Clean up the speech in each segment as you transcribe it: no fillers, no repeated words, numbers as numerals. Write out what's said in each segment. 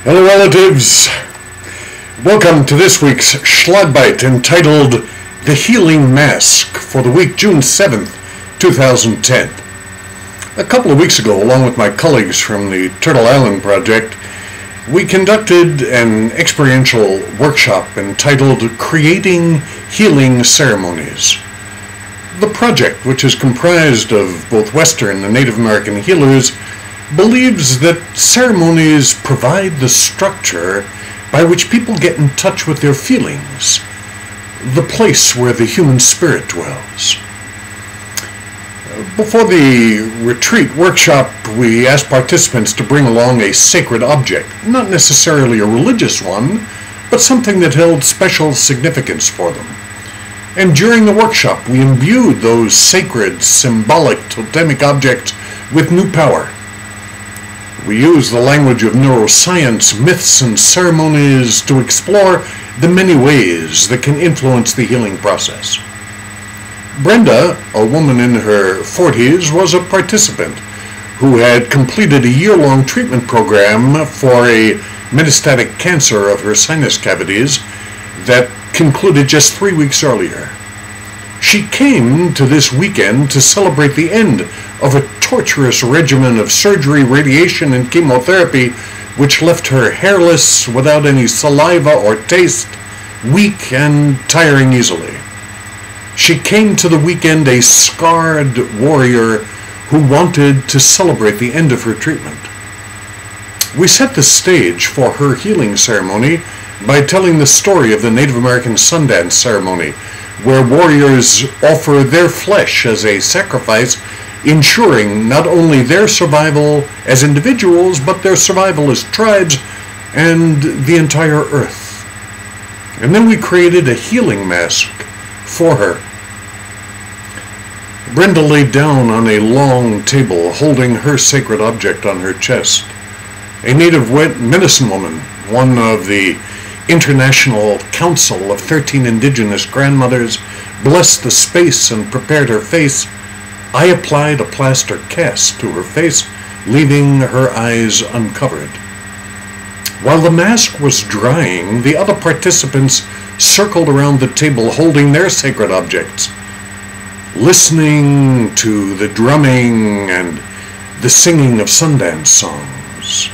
Hello relatives, welcome to this week's Schlag Bite entitled The Healing Mask for the week June 7th, 2010. A couple of weeks ago, along with my colleagues from the Turtle Island Project, we conducted an experiential workshop entitled Creating Healing Ceremonies. The project, which is comprised of both Western and Native American healers, believes that ceremonies provide the structure by which people get in touch with their feelings, the place where the human spirit dwells. Before the retreat workshop, we asked participants to bring along a sacred object, not necessarily a religious one, but something that held special significance for them. And during the workshop, we imbued those sacred, symbolic, totemic objects with new power. We use the language of neuroscience, myths, and ceremonies to explore the many ways that can influence the healing process. Brenda, a woman in her 40s, was a participant who had completed a year-long treatment program for a metastatic cancer of her sinus cavities that concluded just 3 weeks earlier. She came to this weekend to celebrate the end of a torturous regimen of surgery, radiation, and chemotherapy which left her hairless, without any saliva or taste, weak and tiring easily. She came to the weekend a scarred warrior who wanted to celebrate the end of her treatment. We set the stage for her healing ceremony by telling the story of the Native American Sundance ceremony, where warriors offer their flesh as a sacrifice, ensuring not only their survival as individuals, but their survival as tribes and the entire earth. And then we created a healing mask for her. Brenda laid down on a long table, holding her sacred object on her chest. A native medicine woman, one of the International Council of 13 Indigenous Grandmothers, blessed the space and prepared her face. I applied a plaster cast to her face, leaving her eyes uncovered. While the mask was drying, the other participants circled around the table holding their sacred objects, listening to the drumming and the singing of Sundance songs.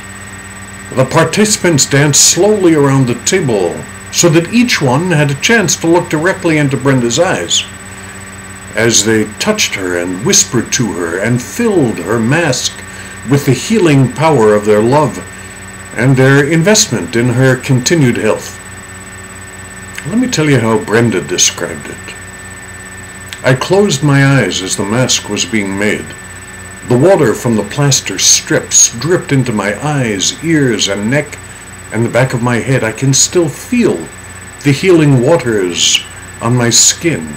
The participants danced slowly around the table so that each one had a chance to look directly into Brenda's eyes. As they touched her and whispered to her and filled her mask with the healing power of their love and their investment in her continued health. Let me tell you how Brenda described it. I closed my eyes as the mask was being made. The water from the plaster strips dripped into my eyes, ears, and neck, and the back of my head. I can still feel the healing waters on my skin.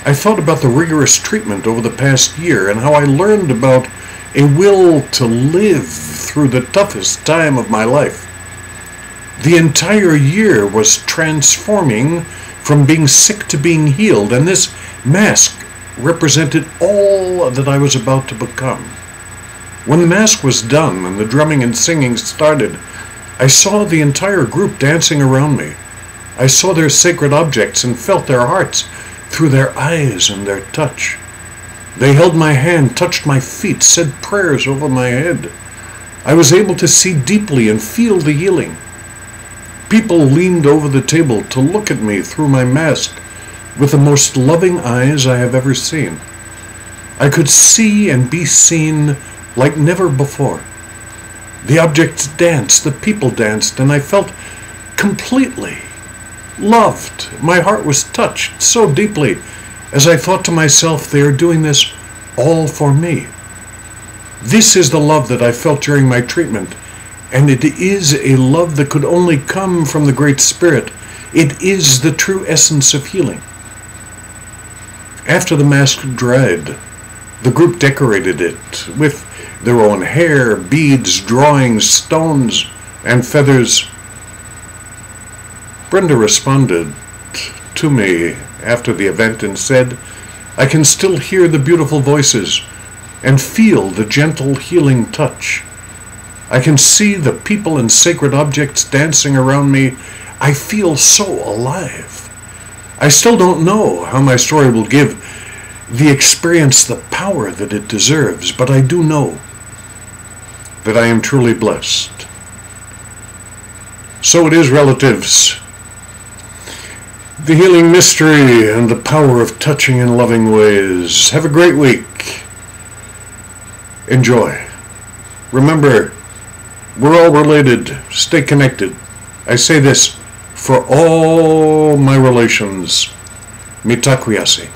I thought about the rigorous treatment over the past year and how I learned about a will to live through the toughest time of my life. The entire year was transforming from being sick to being healed, and this mask represented all that I was about to become. When the mask was done and the drumming and singing started, I saw the entire group dancing around me. I saw their sacred objects and felt their hearts through their eyes and their touch. They held my hand, touched my feet, said prayers over my head. I was able to see deeply and feel the healing. People leaned over the table to look at me through my mask with the most loving eyes I have ever seen. I could see and be seen like never before. The objects danced, the people danced, and I felt completely loved. My heart was touched so deeply as I thought to myself, they are doing this all for me. This is the love that I felt during my treatment, and it is a love that could only come from the Great Spirit. It is the true essence of healing. After the mask dried, the group decorated it with their own hair, beads, drawings, stones, and feathers. Brenda responded to me after the event and said, I can still hear the beautiful voices and feel the gentle healing touch. I can see the people and sacred objects dancing around me, I feel so alive. I still don't know how my story will give the experience the power that it deserves, but I do know that I am truly blessed. So it is, relatives. The healing mystery and the power of touching in loving ways. Have a great week. Enjoy. Remember, we're all related. Stay connected. I say this for all my relations. Mitakuye.